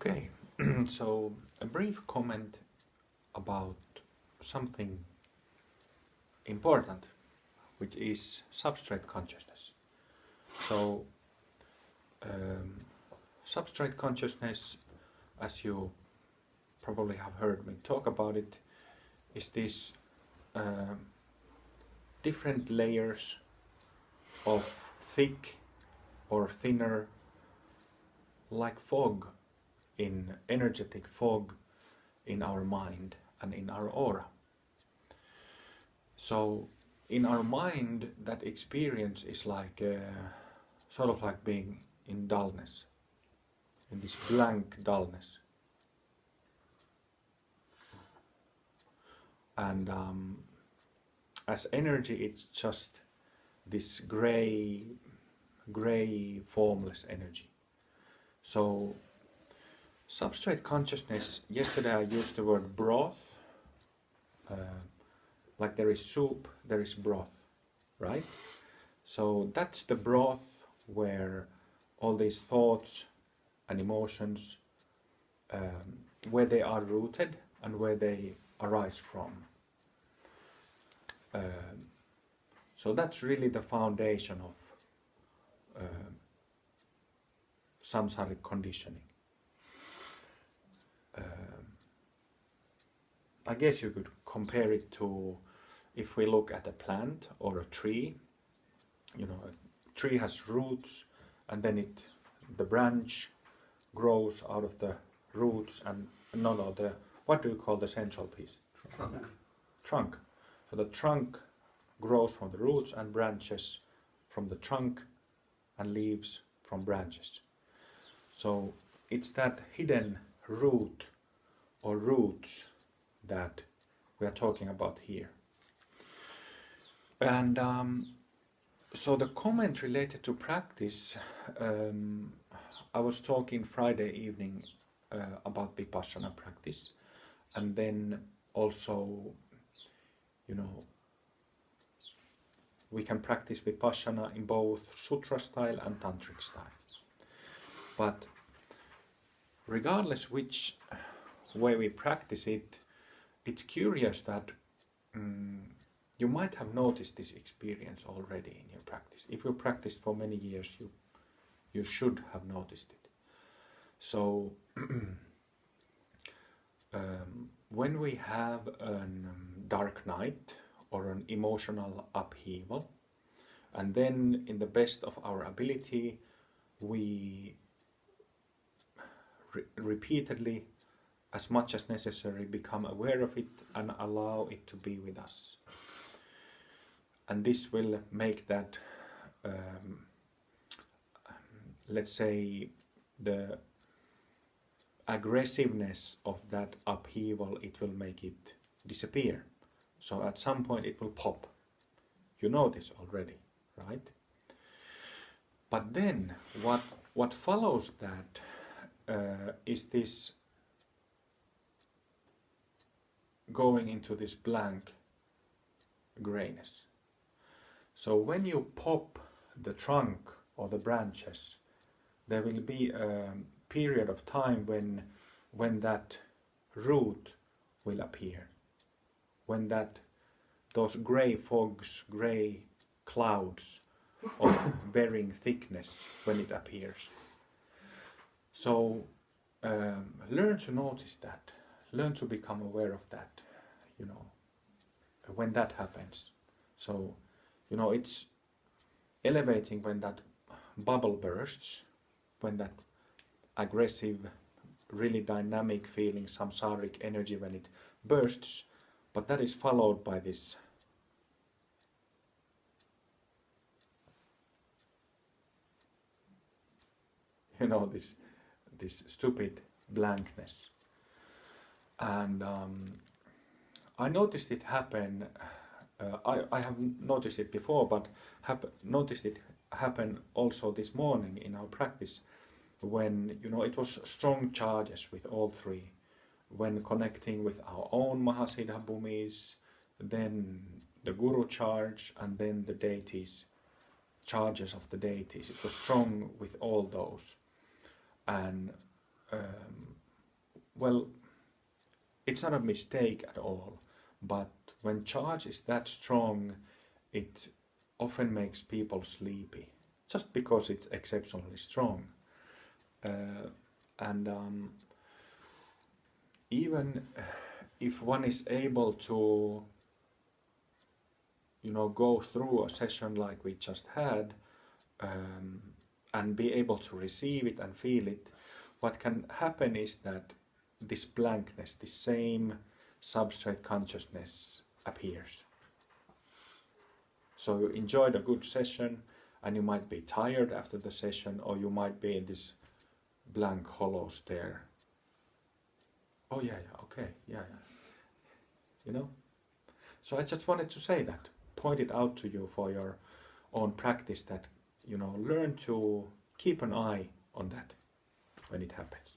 Okay, so a brief comment about something important, which is substrate consciousness. So, substrate consciousness, as you probably have heard me talk about it, is this different layers of thick or thinner, like fog, in energetic fog in our mind and in our aura. So in our mind, that experience is like sort of like being in dullness, in this blank dullness. And as energy, it's just this grey, formless energy. So substrate consciousness, yesterday I used the word broth, like there is soup, there is broth, right? So that's the broth where all these thoughts and emotions, where they are rooted and where they arise from. So that's really the foundation of samsaric conditioning. I guess you could compare it to if we look at a plant or a tree. You know, a tree has roots, and then the branch grows out of the roots, and what do you call the central piece? Trunk. So the trunk grows from the roots and branches from the trunk and leaves from branches. So it's that hidden root or roots that we are talking about here. And so the comment related to practice, I was talking Friday evening about Vipassana practice, and then also, you know, we can practice Vipassana in both Sutra style and Tantric style. But regardless which way we practice it, it's curious that you might have noticed this experience already in your practice. If you practiced for many years, you should have noticed it. So when we have a dark night or an emotional upheaval, and then in the best of our ability we repeatedly, as much as necessary, become aware of it and allow it to be with us. And this will make that, let's say, the aggressiveness of that upheaval, it will make it disappear. So at some point it will pop. You know this already, right? But then what follows that is this going into this blank grayness. So when you pop the trunk or the branches, there will be a period of time when that root will appear, when those grey fogs, grey clouds of varying thickness, when it appears. So learn to notice that, learn to become aware of that, you know, when that happens. So, you know, it's elevating when that bubble bursts, when that aggressive, really dynamic feeling, samsaric energy, when it bursts, but that is followed by this this stupid blankness. And I noticed it happen, I have noticed it before, but noticed it happen also this morning in our practice, when, you know, it was strong charges with all three, when connecting with our own Mahasiddha Bhumis, then the Guru charge, and then the deities, charges of the deities. It was strong with all those. And well, it's not a mistake at all, but when charge is that strong, it often makes people sleepy, just because it's exceptionally strong. And even if one is able to, go through a session like we just had, and be able to receive it and feel it, what can happen is that this blankness, this same substrate consciousness appears. So you enjoyed a good session, and you might be tired after the session, or you might be in this blank hollow stare. Oh yeah, okay, yeah. So I just wanted to say that, point it out to you for your own practice, that learn to keep an eye on that when it happens.